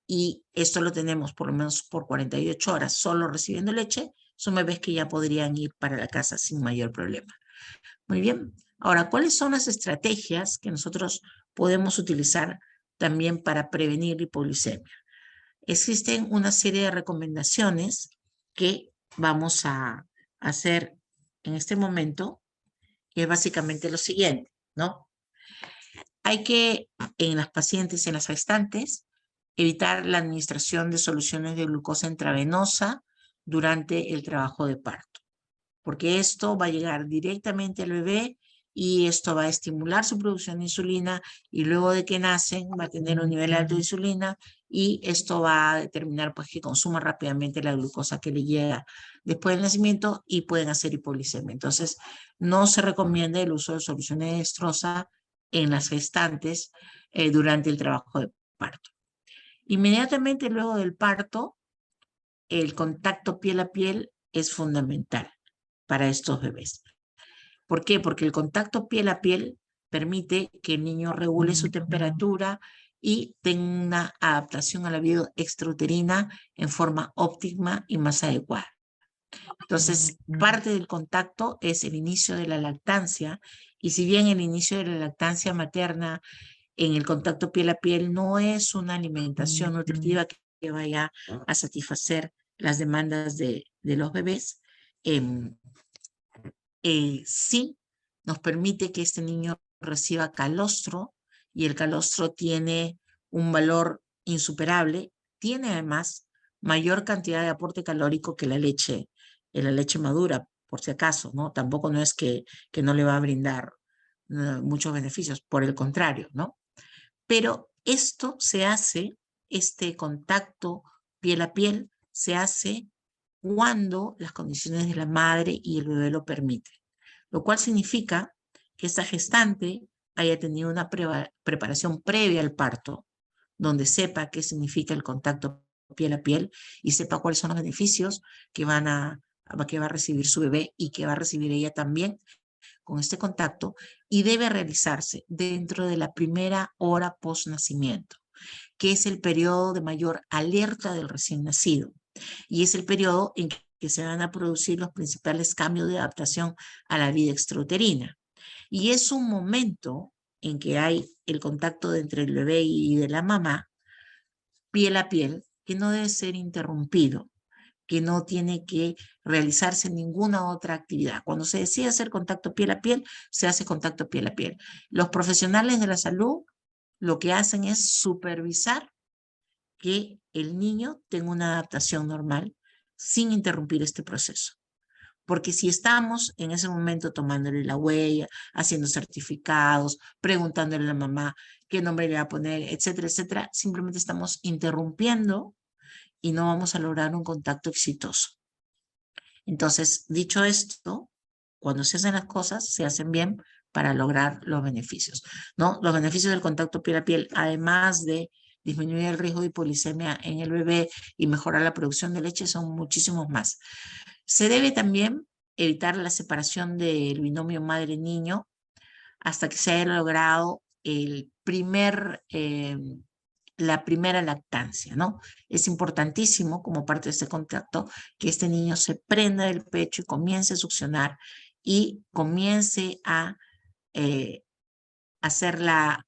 y esto lo tenemos por lo menos por 48 horas solo recibiendo leche, son bebés que ya podrían ir para la casa sin mayor problema. Muy bien. Ahora, ¿cuáles son las estrategias que nosotros podemos utilizar también para prevenir la hipoglicemia? Existen una serie de recomendaciones que vamos a hacer en este momento, que es básicamente lo siguiente, ¿no? Hay que, en las pacientes, en las gestantes, evitar la administración de soluciones de glucosa intravenosa durante el trabajo de parto, porque esto va a llegar directamente al bebé y esto va a estimular su producción de insulina y luego de que nacen va a tener un nivel alto de insulina y esto va a determinar pues que consuma rápidamente la glucosa que le llega después del nacimiento y pueden hacer hipoglicemia. Entonces, no se recomienda el uso de soluciones de dextrosa en las gestantes durante el trabajo de parto. Inmediatamente luego del parto, el contacto piel a piel es fundamental para estos bebés. ¿Por qué? Porque el contacto piel a piel permite que el niño regule su temperatura y tenga una adaptación a la vida extrauterina en forma óptima y más adecuada. Entonces, parte del contacto es el inicio de la lactancia, y si bien el inicio de la lactancia materna en el contacto piel a piel no es una alimentación nutritiva que vaya a satisfacer las demandas de los bebés, sí nos permite que este niño reciba calostro, y el calostro tiene un valor insuperable, tiene además mayor cantidad de aporte calórico que la leche madura, por si acaso, ¿no? Tampoco no es que no le va a brindar muchos beneficios, por el contrario, ¿no? Pero esto se hace, este contacto piel a piel, se hace cuando las condiciones de la madre y el bebé lo permiten, lo cual significa que esta gestante haya tenido una preparación previa al parto, donde sepa qué significa el contacto piel a piel y sepa cuáles son los beneficios que va a recibir su bebé y que va a recibir ella también con este contacto, y debe realizarse dentro de la primera hora post nacimiento, que es el periodo de mayor alerta del recién nacido y es el periodo en que se van a producir los principales cambios de adaptación a la vida extrauterina. Y es un momento en que hay el contacto entre el bebé y de la mamá, piel a piel, que no debe ser interrumpido, que no tiene que realizarse ninguna otra actividad. Cuando se decide hacer contacto piel a piel, se hace contacto piel a piel. Los profesionales de la salud lo que hacen es supervisar que el niño tenga una adaptación normal sin interrumpir este proceso. Porque si estamos en ese momento tomándole la huella, haciendo certificados, preguntándole a la mamá qué nombre le va a poner, etcétera, etcétera, simplemente estamos interrumpiendo y no vamos a lograr un contacto exitoso. Entonces, dicho esto, cuando se hacen las cosas, se hacen bien para lograr los beneficios, ¿no? Los beneficios del contacto piel a piel, además de disminuir el riesgo de hipoglicemia en el bebé y mejorar la producción de leche, son muchísimos más. Se debe también evitar la separación del binomio madre-niño hasta que se haya logrado la primera lactancia, ¿no? Es importantísimo, como parte de este contacto, que este niño se prenda del pecho y comience a succionar y comience a hacer la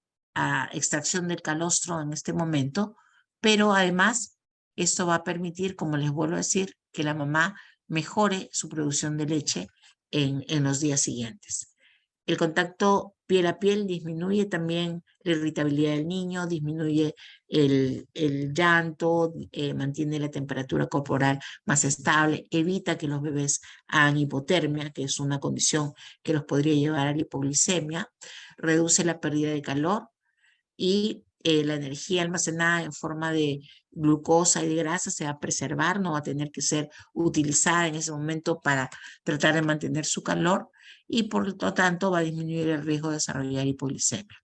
extracción del calostro en este momento, pero además Esto va a permitir, como les vuelvo a decir, que la mamá mejore su producción de leche en los días siguientes. El contacto piel a piel disminuye también la irritabilidad del niño, disminuye el llanto, mantiene la temperatura corporal más estable, evita que los bebés hagan hipotermia, que es una condición que los podría llevar a la hipoglicemia, reduce la pérdida de calor y la energía almacenada en forma de glucosa y de grasa se va a preservar, no va a tener que ser utilizada en ese momento para tratar de mantener su calor y por lo tanto va a disminuir el riesgo de desarrollar hipoglicemia.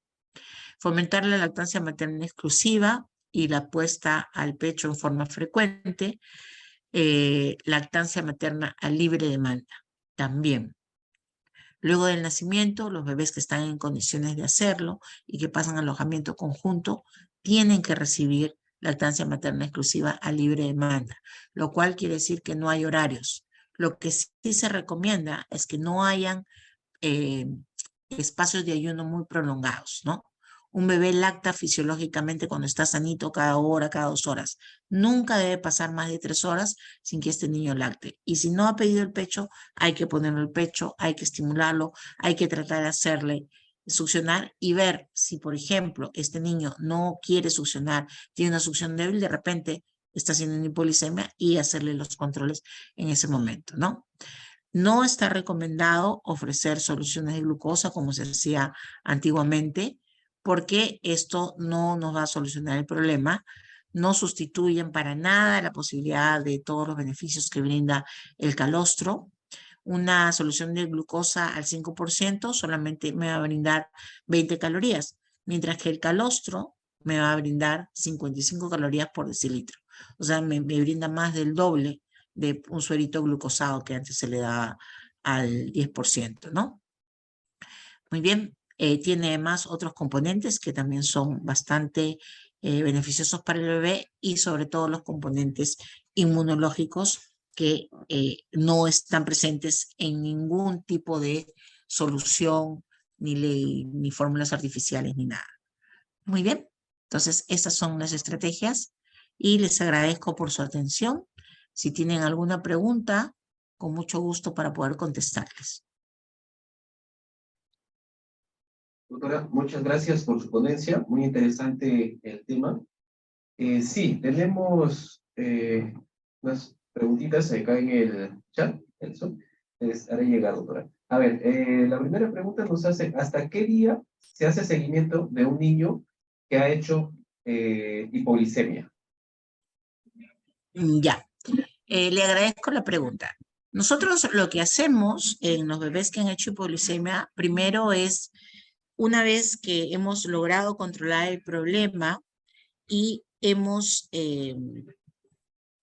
Fomentar la lactancia materna exclusiva y la puesta al pecho en forma frecuente, lactancia materna a libre demanda también. Luego del nacimiento, los bebés que están en condiciones de hacerlo y que pasan alojamiento conjunto tienen que recibir lactancia materna exclusiva a libre demanda, lo cual quiere decir que no hay horarios. Lo que sí se recomienda es que no hayan espacios de ayuno muy prolongados, ¿no? Un bebé lacta fisiológicamente cuando está sanito cada hora, cada 2 horas. Nunca debe pasar más de 3 horas sin que este niño lacte. Y si no ha pedido el pecho, hay que ponerle el pecho, hay que estimularlo, hay que tratar de hacerle succionar y ver si, por ejemplo, este niño no quiere succionar, tiene una succión débil, de repente está haciendo una hipoglicemia y hacerle los controles en ese momento, ¿no? No está recomendado ofrecer soluciones de glucosa como se hacía antiguamente, porque esto no nos va a solucionar el problema. No sustituyen para nada la posibilidad de todos los beneficios que brinda el calostro. Una solución de glucosa al 5% solamente me va a brindar 20 calorías, mientras que el calostro me va a brindar 55 calorías por decilitro. O sea, me brinda más del doble de un suerito glucosado que antes se le daba al 10%, ¿no? Muy bien, tiene además otros componentes que también son bastante beneficiosos para el bebé y sobre todo los componentes inmunológicos que no están presentes en ningún tipo de solución, ni fórmulas artificiales, ni nada. Muy bien, entonces estas son las estrategias y les agradezco por su atención. Si tienen alguna pregunta, con mucho gusto para poder contestarles. Doctora, muchas gracias por su ponencia, muy interesante el tema. Sí, tenemos unas preguntitas acá en el chat, Elson. Les haré llegar, doctora. A ver, la primera pregunta nos hace, ¿hasta qué día se hace seguimiento de un niño que ha hecho hipoglicemia? Ya, le agradezco la pregunta. Nosotros lo que hacemos en los bebés que han hecho hipoglicemia, primero es, una vez que hemos logrado controlar el problema y hemos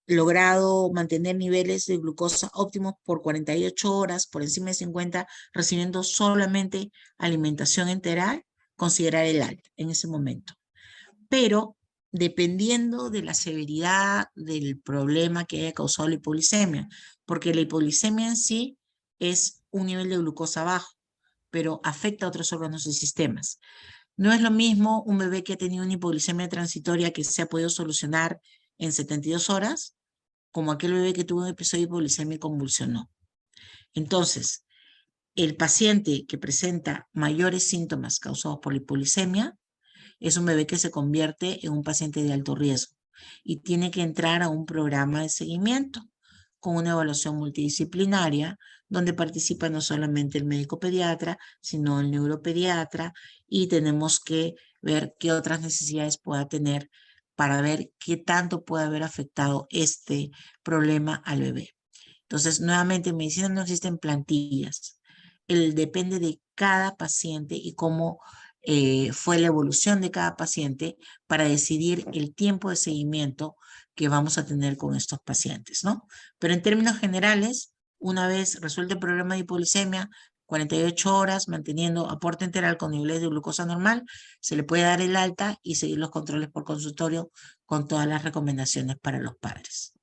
logrado mantener niveles de glucosa óptimos por 48 horas, por encima de 50, recibiendo solamente alimentación enteral, considerar el alta en ese momento. Pero dependiendo de la severidad del problema que haya causado la hipoglicemia, porque la hipoglicemia en sí es un nivel de glucosa bajo, pero afecta a otros órganos y sistemas. No es lo mismo un bebé que ha tenido una hipoglicemia transitoria que se ha podido solucionar en 72 horas, como aquel bebé que tuvo un episodio de hipoglicemia y convulsionó. Entonces, el paciente que presenta mayores síntomas causados por la hipoglicemia es un bebé que se convierte en un paciente de alto riesgo y tiene que entrar a un programa de seguimiento con una evaluación multidisciplinaria donde participa no solamente el médico pediatra, sino el neuropediatra y tenemos que ver qué otras necesidades pueda tener para ver qué tanto puede haber afectado este problema al bebé. Entonces, nuevamente, en medicina no existen plantillas. Depende de cada paciente y cómo fue la evolución de cada paciente para decidir el tiempo de seguimiento que vamos a tener con estos pacientes, ¿no? Pero en términos generales, una vez resuelto el problema de hipoglicemia, 48 horas manteniendo aporte enteral con niveles de glucosa normal, se le puede dar el alta y seguir los controles por consultorio con todas las recomendaciones para los padres.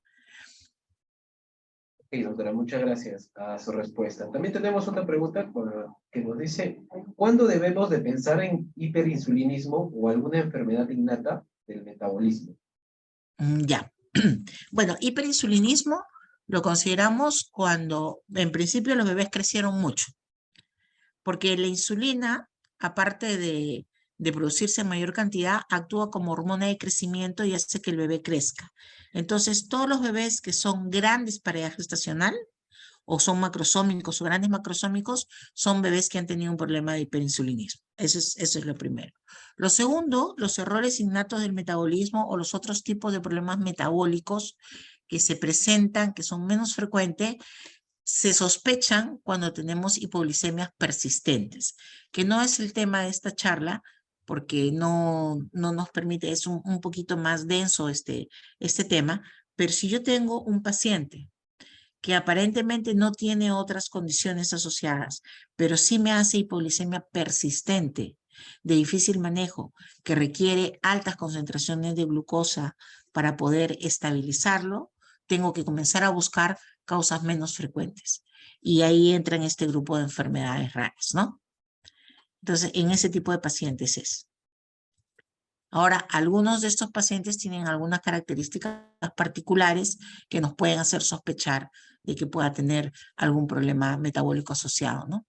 Ok, doctora, muchas gracias a su respuesta. También tenemos otra pregunta que nos dice, ¿cuándo debemos de pensar en hiperinsulinismo o alguna enfermedad innata del metabolismo? Ya. Bueno, hiperinsulinismo lo consideramos cuando en principio los bebés crecieron mucho, porque la insulina, aparte de producirse en mayor cantidad, actúa como hormona de crecimiento y hace que el bebé crezca. Entonces, todos los bebés que son grandes para edad gestacional, o son macrosómicos o grandes macrosómicos, son bebés que han tenido un problema de hiperinsulinismo. Eso es lo primero. Lo segundo, los errores innatos del metabolismo o los otros tipos de problemas metabólicos que se presentan, que son menos frecuentes, se sospechan cuando tenemos hipoglicemias persistentes, que no es el tema de esta charla, porque no nos permite, es un poquito más denso este tema, pero si yo tengo un paciente que aparentemente no tiene otras condiciones asociadas, pero sí me hace hipoglicemia persistente, de difícil manejo, que requiere altas concentraciones de glucosa para poder estabilizarlo, tengo que comenzar a buscar causas menos frecuentes. Y ahí entra en este grupo de enfermedades raras, ¿no? Entonces, en ese tipo de pacientes es. Ahora, algunos de estos pacientes tienen algunas características particulares que nos pueden hacer sospechar de que pueda tener algún problema metabólico asociado, ¿no?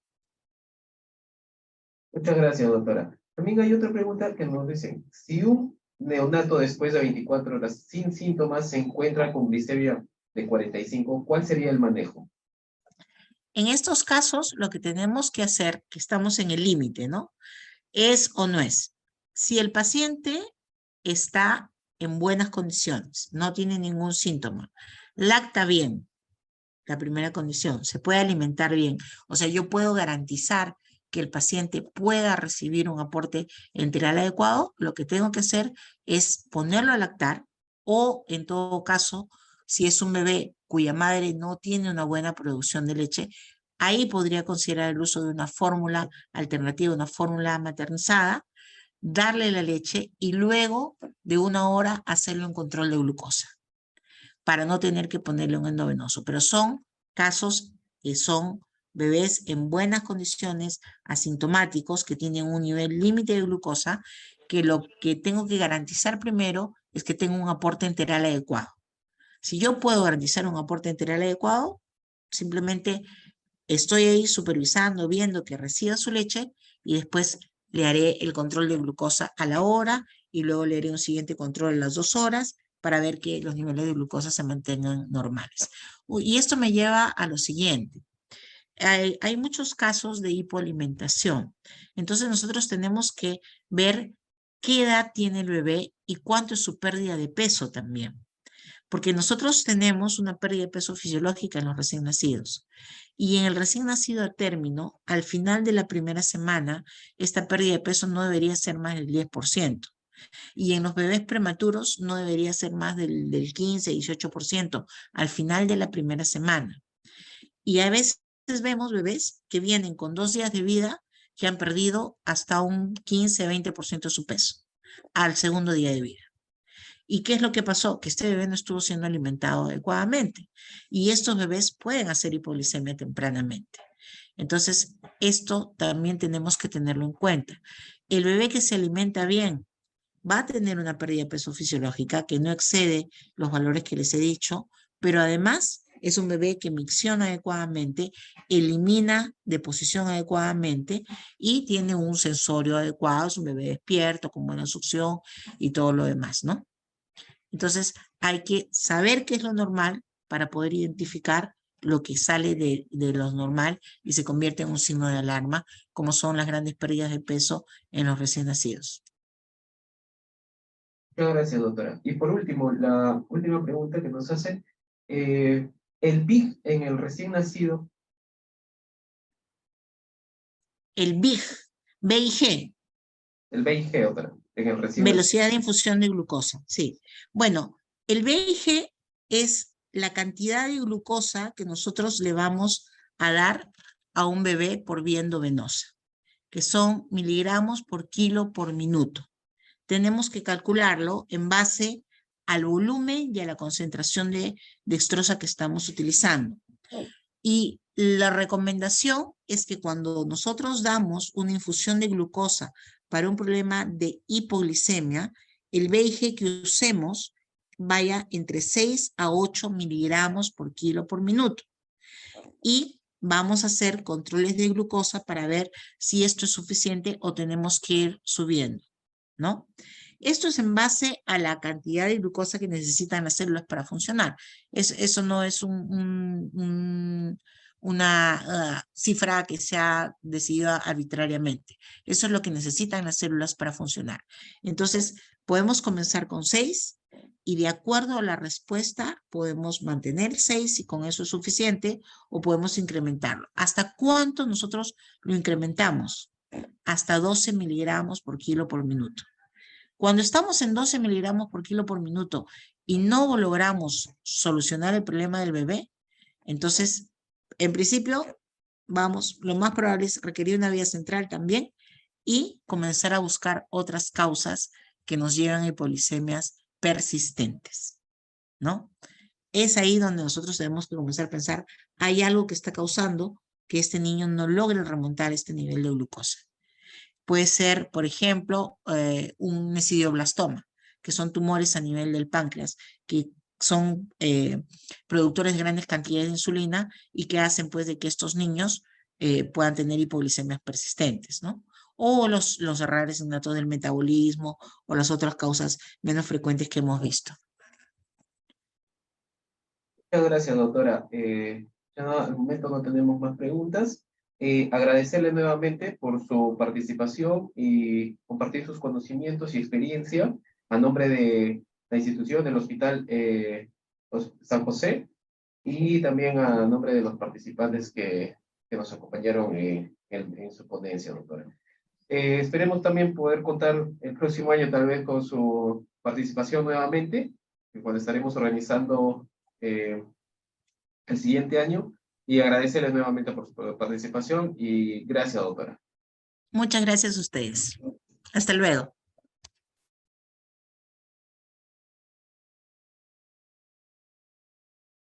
Muchas gracias, doctora. También hay otra pregunta que nos dicen, si un neonato después de 24 horas sin síntomas se encuentra con glicemia de 45, ¿cuál sería el manejo? En estos casos, lo que tenemos que hacer, que estamos en el límite, ¿no? ¿Es o no es? Si el paciente está en buenas condiciones, no tiene ningún síntoma, lacta bien, la primera condición, se puede alimentar bien, o sea, yo puedo garantizar que el paciente pueda recibir un aporte enteral adecuado, lo que tengo que hacer es ponerlo a lactar o, en todo caso, si es un bebé cuya madre no tiene una buena producción de leche, ahí podría considerar el uso de una fórmula alternativa, una fórmula maternizada, darle la leche y luego de 1 hora hacerle un control de glucosa para no tener que ponerle un endovenoso. Pero son casos que son bebés en buenas condiciones, asintomáticos, que tienen un nivel límite de glucosa, que lo que tengo que garantizar primero es que tenga un aporte enteral adecuado. Si yo puedo garantizar un aporte enteral adecuado, simplemente estoy ahí supervisando, viendo que reciba su leche y después le haré el control de glucosa a la hora y luego le haré un siguiente control a las 2 horas para ver que los niveles de glucosa se mantengan normales. Y esto me lleva a lo siguiente. Hay muchos casos de hipoalimentación. Entonces nosotros tenemos que ver qué edad tiene el bebé y cuánto es su pérdida de peso también. Porque nosotros tenemos una pérdida de peso fisiológica en los recién nacidos. Y en el recién nacido a término, al final de la primera semana, esta pérdida de peso no debería ser más del 10%. Y en los bebés prematuros no debería ser más del 15-18% al final de la primera semana. Y a veces vemos bebés que vienen con 2 días de vida que han perdido hasta un 15-20% de su peso al segundo día de vida. ¿Y qué es lo que pasó? Que este bebé no estuvo siendo alimentado adecuadamente. Y estos bebés pueden hacer hipoglicemia tempranamente. Entonces, esto también tenemos que tenerlo en cuenta. El bebé que se alimenta bien va a tener una pérdida de peso fisiológica que no excede los valores que les he dicho, pero además es un bebé que micciona adecuadamente, elimina de posición adecuadamente y tiene un sensorio adecuado, es un bebé despierto, con buena succión y todo lo demás, ¿no? Entonces, hay que saber qué es lo normal para poder identificar lo que sale de lo normal y se convierte en un signo de alarma, como son las grandes pérdidas de peso en los recién nacidos. Muchas gracias, doctora. Y por último, la última pregunta que nos hacen, el BIG en el recién nacido. El BIG, BIG. El BIG, doctora, en el recién nacido. Velocidad de infusión de glucosa, sí. Bueno, el BIG es la cantidad de glucosa que nosotros le vamos a dar a un bebé por vía endovenosa, que son miligramos por kilo por minuto. Tenemos que calcularlo en base al volumen y a la concentración de dextrosa que estamos utilizando. Y la recomendación es que cuando nosotros damos una infusión de glucosa para un problema de hipoglicemia, el BIG que usemos vaya entre 6 a 8 miligramos por kilo por minuto. Y vamos a hacer controles de glucosa para ver si esto es suficiente o tenemos que ir subiendo, ¿no? Esto es en base a la cantidad de glucosa que necesitan las células para funcionar. Eso no es una cifra que se ha decidido arbitrariamente. Eso es lo que necesitan las células para funcionar. Entonces, podemos comenzar con 6 y de acuerdo a la respuesta podemos mantener 6 y con eso es suficiente o podemos incrementarlo. ¿Hasta cuánto nosotros lo incrementamos? Hasta 12 miligramos por kilo por minuto. Cuando estamos en 12 miligramos por kilo por minuto y no logramos solucionar el problema del bebé, entonces, en principio, lo más probable es requerir una vía central también y comenzar a buscar otras causas que nos llevan a hipoglicemias persistentes, ¿no? Es ahí donde nosotros tenemos que comenzar a pensar, hay algo que está causando que este niño no logre remontar este nivel de glucosa. Puede ser, por ejemplo, un mesidioblastoma, que son tumores a nivel del páncreas, que son productores de grandes cantidades de insulina y que hacen pues de que estos niños puedan tener hipoglicemias persistentes, ¿no? O los errores innatos del metabolismo o las otras causas menos frecuentes que hemos visto. Muchas gracias, doctora. Ya al momento no tenemos más preguntas. Agradecerle nuevamente por su participación y compartir sus conocimientos y experiencia a nombre de la institución del Hospital San José y también a nombre de los participantes que nos acompañaron en su ponencia, doctora. Esperemos también poder contar el próximo año tal vez con su participación nuevamente, cuando estaremos organizando el siguiente año, y agradecerles nuevamente por su participación y gracias, doctora. Muchas gracias a ustedes. Hasta luego.